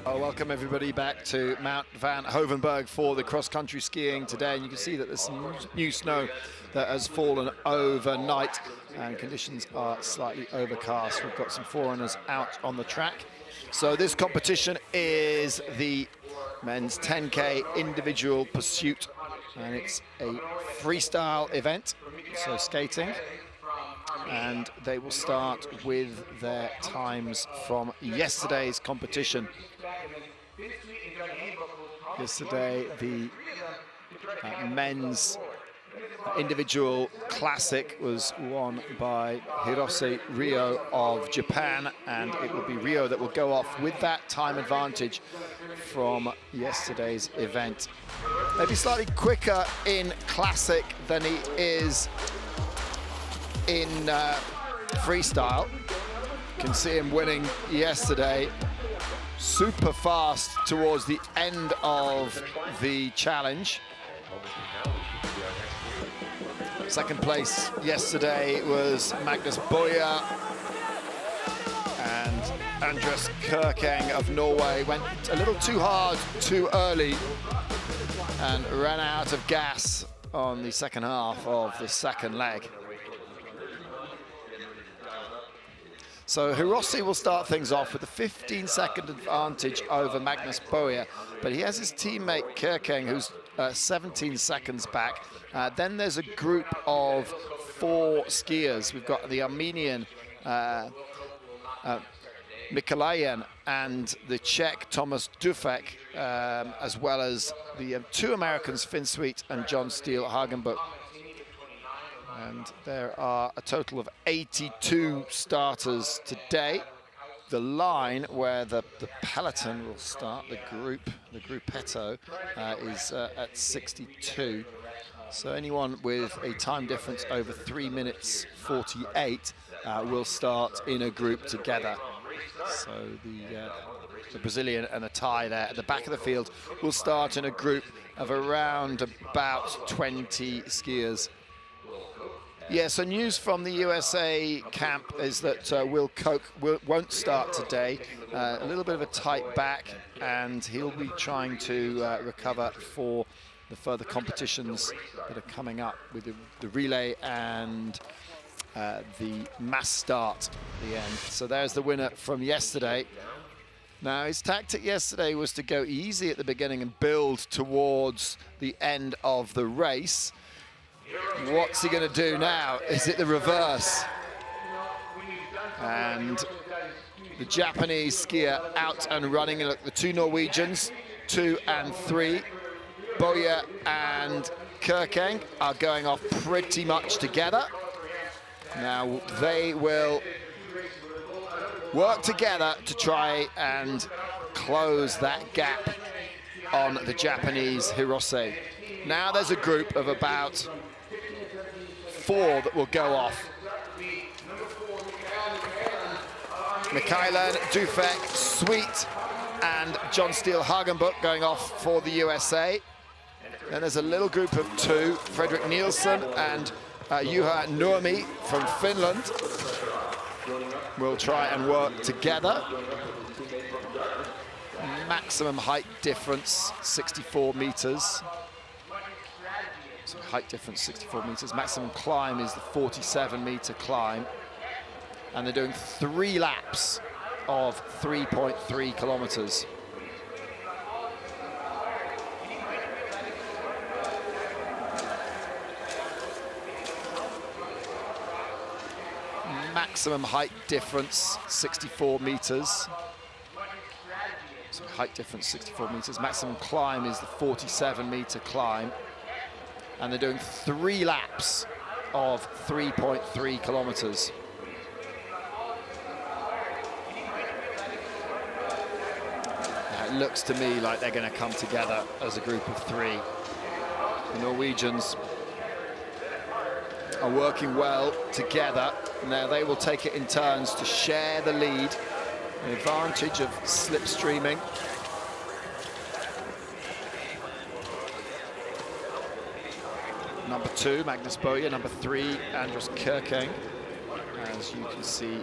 Welcome everybody back to Mount Van Hoevenberg for the cross-country skiing today, and you can see that there's some new snow that has fallen overnight and conditions are slightly overcast. We've got some forerunners out on the track. So this competition is the men's 10K individual pursuit, and it's a freestyle event, so skating. And they will start with their times from yesterday's competition. Yesterday, the men's individual classic was won by Hirose Ryo of Japan, and it will be Ryo that will go off with that time advantage from yesterday's event. Maybe slightly quicker in classic than he is in freestyle. You can see him winning yesterday. Super fast towards the end of the challenge. Second place yesterday was Magnus Boye, and Andres Kirkeng of Norway went a little too hard too early and ran out of gas on the second half of the second leg. So Hirose will start things off with a 15-second advantage over Magnus Boye, but he has his teammate Kirkeng, who's 17 seconds back. Then there's a group of 4 skiers. We've got the Armenian Mikalayan and the Czech Thomas Dufek, as well as the 2 Americans, Finn Sweet and John Steele Hagenbuch. And there are a total of 82 starters today. The line where the peloton will start, the gruppetto, is at 62. So anyone with a time difference over 3 minutes 48 will start in a group together. So the Brazilian and a Thai there at the back of the field will start in a group of around about 20 skiers. Yeah, so news from the USA camp is that Will Koch won't start today. A little bit of a tight back, and he'll be trying to recover for the further competitions that are coming up with the relay and the mass start at the end. So there's the winner from yesterday. Now, his tactic yesterday was to go easy at the beginning and build towards the end of the race. What's he going to do now? Is it the reverse? And the Japanese skier out and running. And look, the 2 Norwegians, 2 and 3, Boye and Kirkeng, are going off pretty much together. Now they will work together to try and close that gap on the Japanese Hirose. Now there's a group of about 4 that will go off. Mikhailin, Dufek, Sweet, and John Steele Hagenbuch going off for the USA. Then there's a little group of 2, Fredrik Nielsen and Juha Nurmi from Finland will try and work together. Maximum height difference, 64 meters. So height difference, 64 meters. Maximum climb is the 47-meter climb. And they're doing 3 laps of 3.3 kilometers. Maximum height difference, 64 meters. So height difference, 64 meters. Maximum climb is the 47-meter climb. And they're doing 3 laps of 3.3 kilometers. Now it looks to me like they're going to come together as a group of 3. The Norwegians are working well together. Now they will take it in turns to share the lead. The advantage of slipstreaming. Number 2, Magnus Boye. Number 3, Andres Kirkeng. As you can see,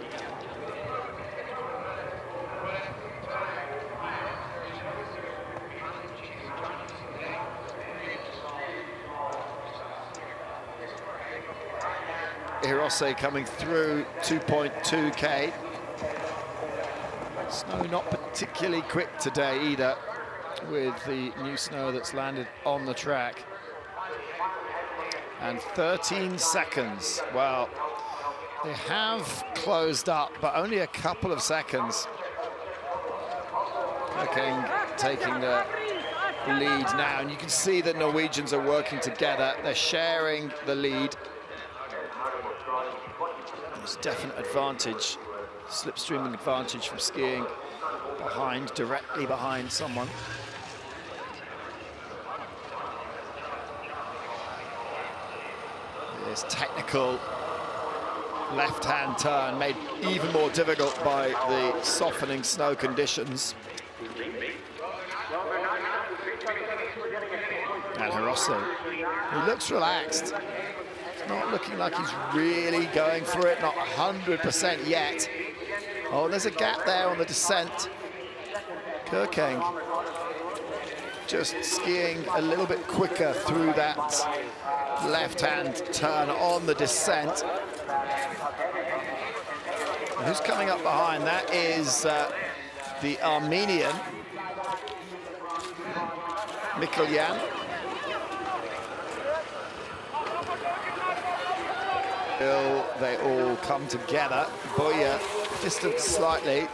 Hirose coming through 2.2K. Snow not particularly quick today either, with the new snow that's landed on the track. And 13 seconds. Well, they have closed up, but only a couple of seconds. King taking the lead now, and you can see that Norwegians are working together. They're sharing the lead. There's definite advantage, slipstreaming advantage from skiing behind, directly behind someone. This technical left-hand turn made even more difficult by the softening snow conditions. And Hirose, he looks relaxed. It's not looking like he's really going for it, not 100% yet. Oh, there's a gap there on the descent. Kirkeeng just skiing a little bit quicker through that left-hand turn on the descent. And who's coming up behind? That is the Armenian, Mikkeljan. They all come together. Boye distanced slightly.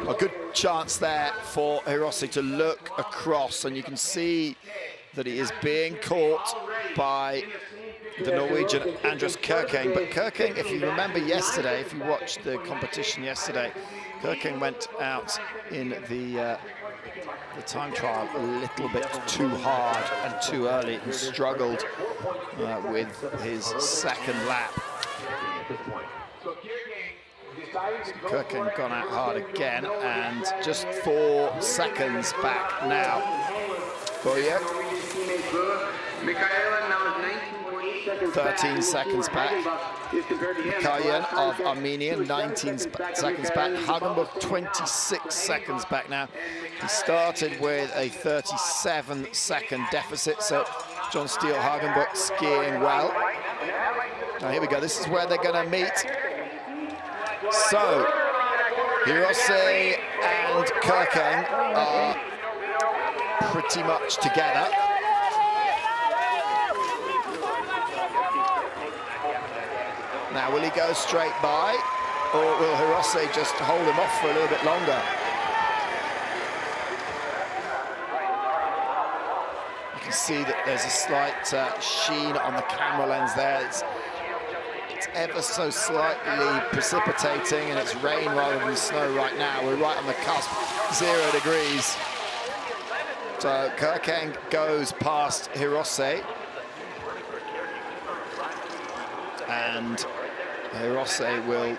A good chance there for Hirose to look across, and you can see that he is being caught by the Norwegian Andres Kirkeeng. But Kirkeeng, if you remember yesterday, if you watched the competition yesterday, Kirkeeng went out in the time trial a little bit too hard and too early and struggled with his second lap. Kirkeeng gone out hard again, and just 4 seconds back now. Boye, 13 seconds back. Mikkeljan of Armenia, 19 seconds back. Hagenbuch, 26 seconds back now. He started with a 37-second deficit, so John Steele Hagenbuch skiing well. Now here we go, this is where they're going to meet. So, Hirose and Kirkeeng are pretty much together. Now, will he go straight by, or will Hirose just hold him off for a little bit longer? You can see that there's a slight sheen on the camera lens there. It's ever so slightly precipitating, and it's rain rather than snow right now. We're right on the cusp, 0 degrees. So Kirkeeng goes past Hirose, and Hirose will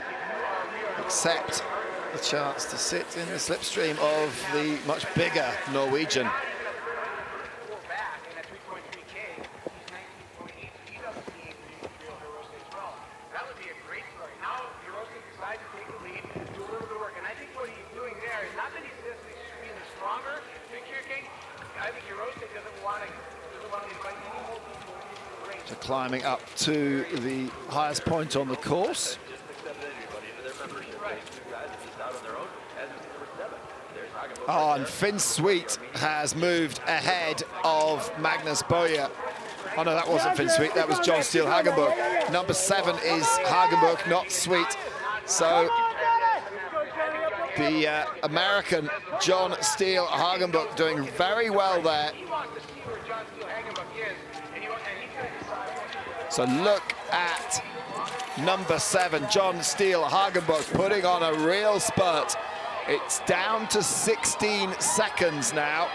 accept the chance to sit in the slipstream of the much bigger Norwegian. Climbing up to the highest point on the course. Oh, and Finsweet has moved ahead of Magnus Boye. Oh no, that wasn't Finsweet, that was John Steele Hagenbuch. Number 7 is Hagenbuch, not Sweet. So the American John Steele Hagenbuch doing very well there. So look at number 7, John Steele Hagenbuch, putting on a real spurt. It's down to 16 seconds now.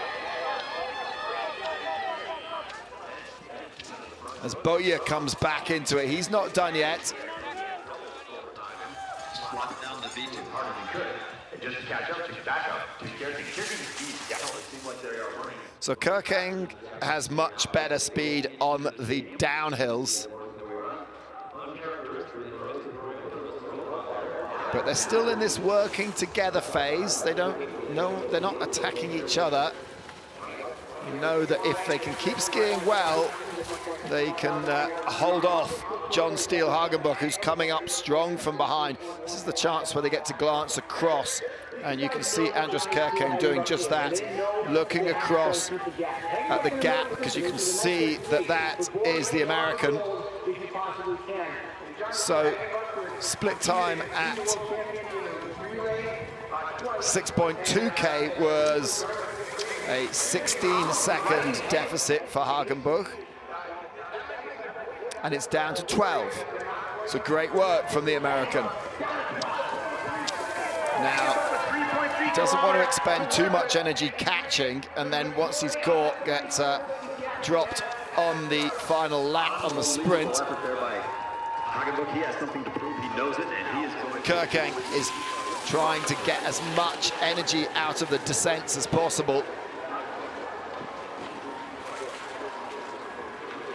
As Boye comes back into it, he's not done yet. So Kirkeeng has much better speed on the downhills. But they're still in this working together phase. They don't know, they're not attacking each other. You know that if they can keep skiing well, they can hold off John Steele Hagenbuch, who's coming up strong from behind. This is the chance where they get to glance across, and you can see Andres Kerkeng doing just that, looking across at the gap, because you can see that that is the American. So split time at 6.2K was a 16-second deficit for Hagenbuch, and it's down to 12. So great work from the American. Now, he doesn't want to expend too much energy catching, and then once he's caught, gets dropped on the final lap on the sprint. Kerkeng is trying to get as much energy out of the descents as possible.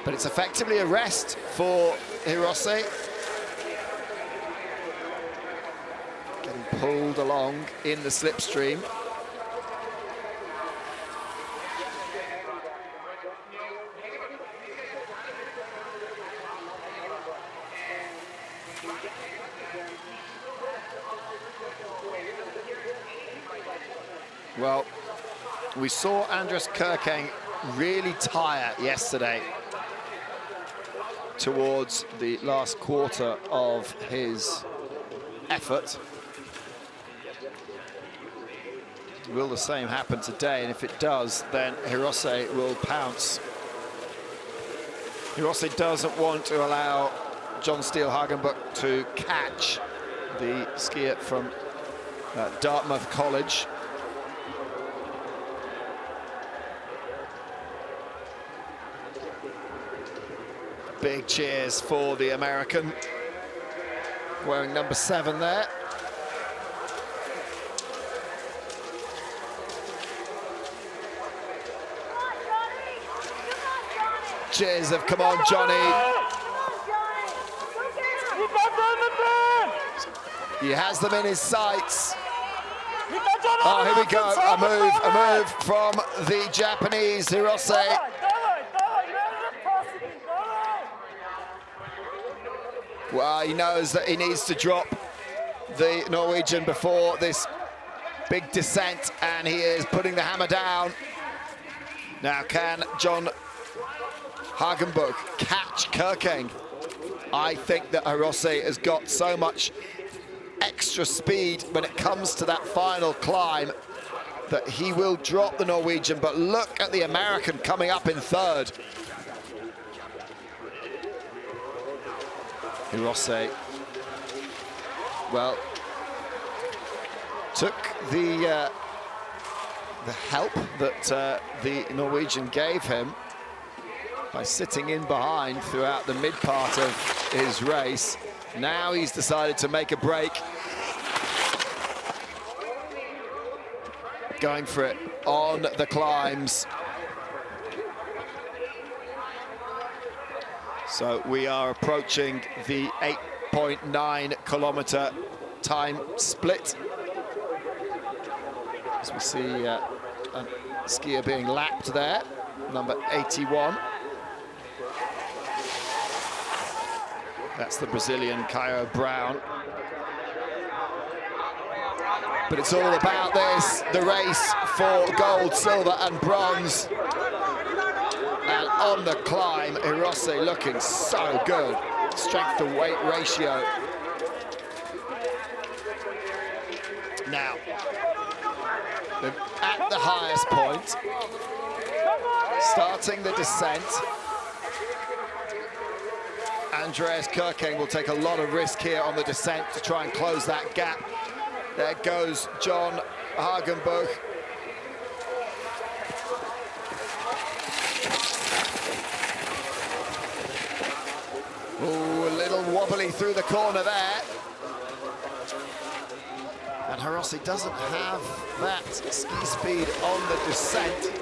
But it's effectively a rest for Hirose. Getting pulled along in the slipstream. Well, we saw Andres Kerkeng really tire yesterday towards the last quarter of his effort. Will the same happen today? And if it does, then Hirose will pounce. Hirose doesn't want to allow John Steele Hagenbuch to catch the skier from Dartmouth College. Big cheers for the American, wearing number 7 there. Cheers of "come on, Johnny." He has them in his sights. Oh, here we go, a move from the Japanese, Hirose. Well, he knows that he needs to drop the Norwegian before this big descent, and he is putting the hammer down. Now, can John Hagenbuch catch Kerkeng? I think that Hirose has got so much extra speed when it comes to that final climb that he will drop the Norwegian, but look at the American coming up in 3rd. Hirose, well, took the help that the Norwegian gave him by sitting in behind throughout the mid part of his race. Now he's decided to make a break, going for it on the climbs. So we are approaching the 8.9 kilometer time split, as we see a skier being lapped there, number 81. That's the Brazilian Caio Brown. But it's all about this, the race for gold, silver and bronze. And on the climb, Hirose looking so good. Strength to weight ratio. Now, at the highest point, starting the descent, Andreas Kerkeng will take a lot of risk here on the descent to try and close that gap. There goes John Hagenbuch. Ooh, a little wobbly through the corner there. And Hirose doesn't have that ski speed on the descent.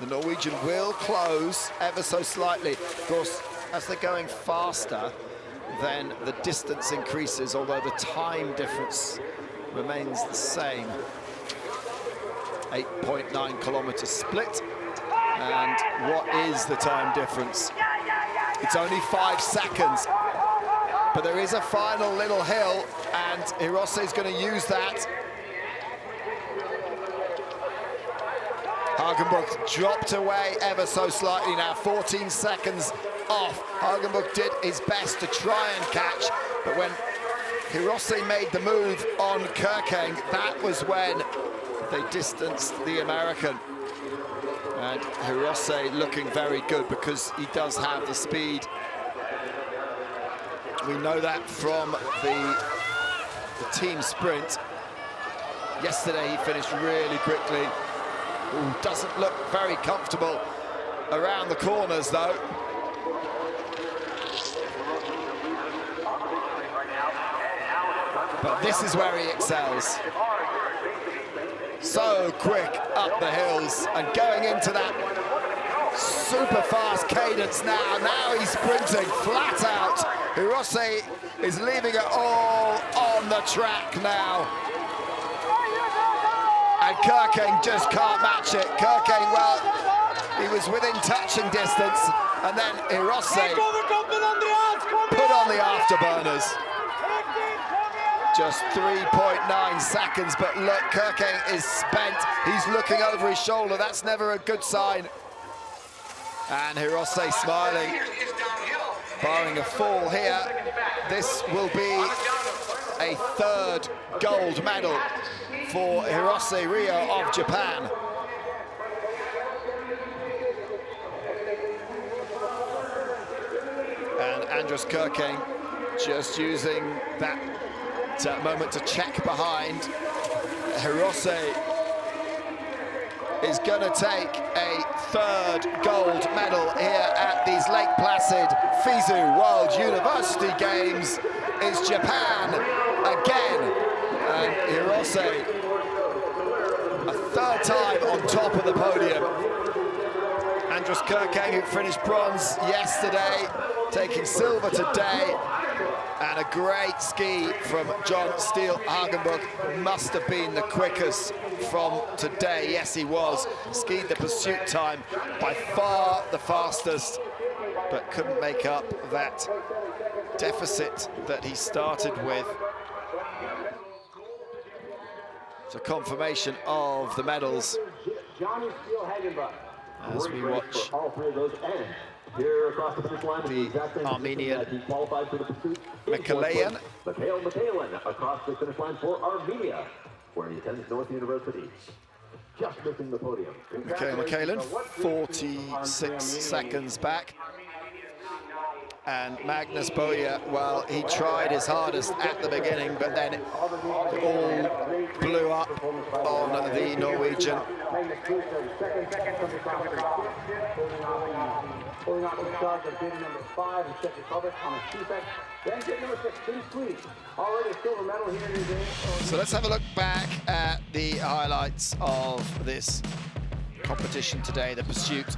The Norwegian will close ever so slightly. Of course, as they're going faster, then the distance increases, although the time difference remains the same. 8.9 kilometer split. And what is the time difference? It's only 5 seconds, but there is a final little hill, and Hirose is going to use that. Hagenbuch dropped away ever so slightly now, 14 seconds off. Hagenbuch did his best to try and catch, but when Hirose made the move on Kirkeng, that was when they distanced the American. And Hirose looking very good because he does have the speed. We know that from the team sprint. Yesterday he finished really quickly. Ooh, doesn't look very comfortable around the corners though. But this is where he excels. So quick up the hills and going into that super fast cadence now. Now he's sprinting flat out. Hirose is leaving it all on the track now. And Kirkeng just can't match it. Kirkeng, well, he was within touching distance, and then Hirose put on the afterburners. Just 3.9 seconds, but look, Kirkeng is spent. He's looking over his shoulder. That's never a good sign. And Hirose smiling, barring a fall here. This will be a 3rd gold medal for Hirose Ryo of Japan. And Andres Kirkeng just using that moment to check behind. Hirose is going to take a 3rd gold medal here at these Lake Placid Fizu World University Games. It's Japan again. And Hirose, a 3rd time on top of the podium. Andres Kirkeng, who finished bronze yesterday, taking silver today. And a great ski from John Steele Hagenbuch. Must have been the quickest from today. Yes, he was. Skied the pursuit time, by far the fastest, but couldn't make up that deficit that he started with. So confirmation of the medals as we watch the Armenian Mikhailian. Mikhailian across the finish line for Armenia, where he attends North University. Just missing the podium. Mikhailian, 46 seconds back. And Magnus Boye, well, he tried his hardest at the beginning, but then it all blew up on the Norwegian. Pulling out the start of bid number 5 and Czech Republic on a CFEC. Then bid number 6, Team Sweden. Already a silver medal here today. So let's have a look back at the highlights of this competition today, the pursuit.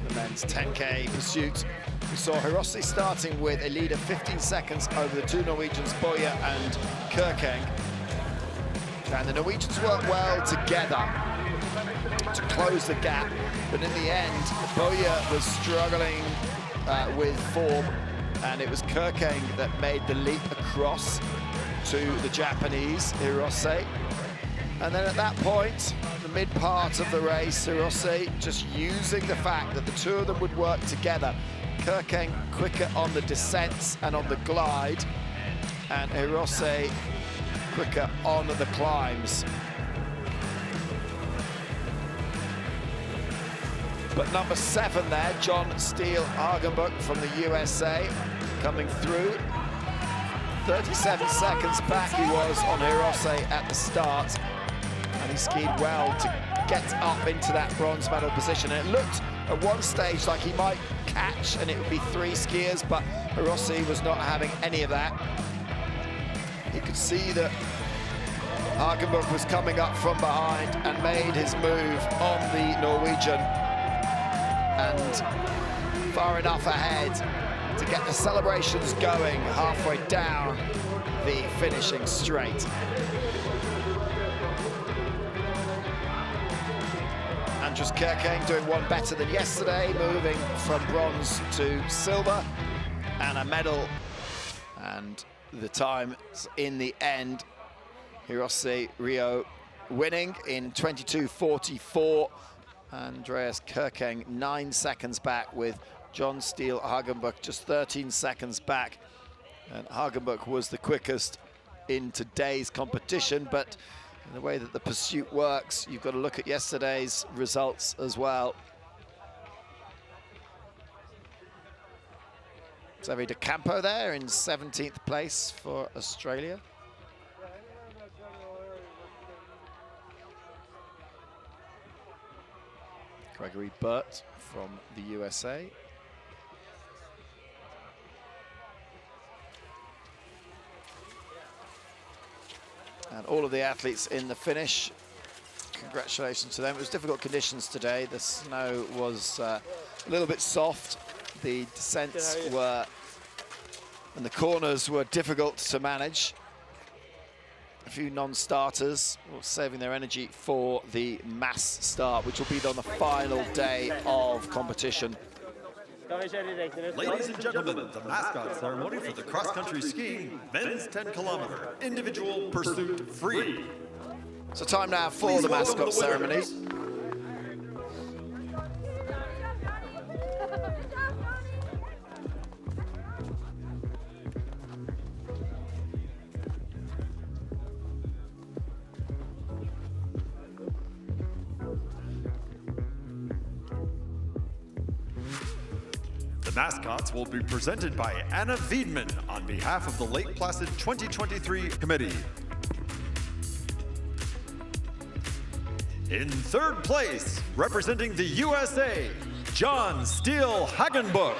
The men's 10K pursuit. We saw Hirose starting with a lead of 15 seconds over the 2 Norwegians, Boye and Kirkeng. And the Norwegians worked well together to close the gap, but in the end, Boye was struggling with form, and it was Kirkeng that made the leap across to the Japanese, Hirose. And then at that point, the mid part of the race, Hirose just using the fact that the 2 of them would work together. Kirkeng quicker on the descents and on the glide, and Hirose quicker on the climbs. But number 7 there, John Steele Hagenbuch from the USA, coming through. 37 seconds back he was on Hirose at the start, and he skied well to get up into that bronze medal position. And it looked at one stage like he might catch and it would be 3 skiers, but Hirose was not having any of that. You could see that Hagenbuch was coming up from behind and made his move on the Norwegian, and far enough ahead to get the celebrations going halfway down the finishing straight. Andreas Kürking doing one better than yesterday, moving from bronze to silver and a medal. And the time in the end, Hirose Ryo winning in 22:44. Andreas Kürking 9 seconds back, with John Steele Hagenbuch just 13 seconds back. And Hagenbuch was the quickest in today's competition, but in the way that the pursuit works, you've got to look at yesterday's results as well. Xavier De Campo there in 17th place for Australia. Gregory Burt from the USA. And all of the athletes in the finish, congratulations to them. It was difficult conditions today. The snow was a little bit soft. The descents were, and the corners were difficult to manage. A few non-starters saving their energy for the mass start, which will be on the final day of competition. Ladies and gentlemen, the mascot ceremony for the cross-country skiing men's 10-kilometer individual pursuit free. So time now for the mascot ceremony. The mascots will be presented by Anna Wiedmann on behalf of the Lake Placid 2023 committee. In third place, representing the USA, John Steele Hagenbuch.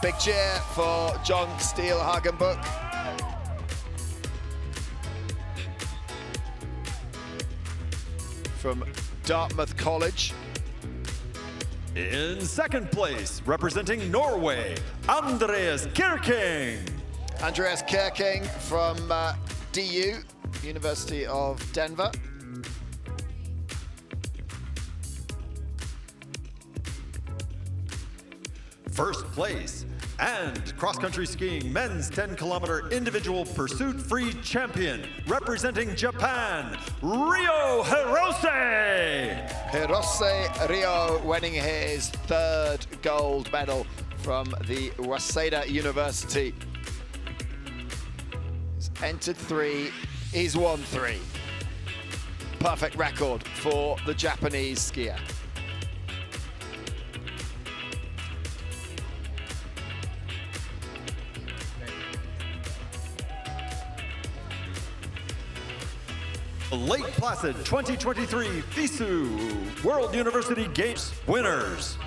Big cheer for John Steele Hagenbuch. From Dartmouth College. In second place, representing Norway, Andreas Kürking. Andreas Kürking from DU, University of Denver. First place, and cross-country skiing men's 10-kilometer individual pursuit-free champion, representing Japan, Ryo Hirose. Hirose Ryo winning his third gold medal from the Waseda University. He's entered 3, he's won 3. Perfect record for the Japanese skier. Lake Placid 2023 FISU World University Games winners.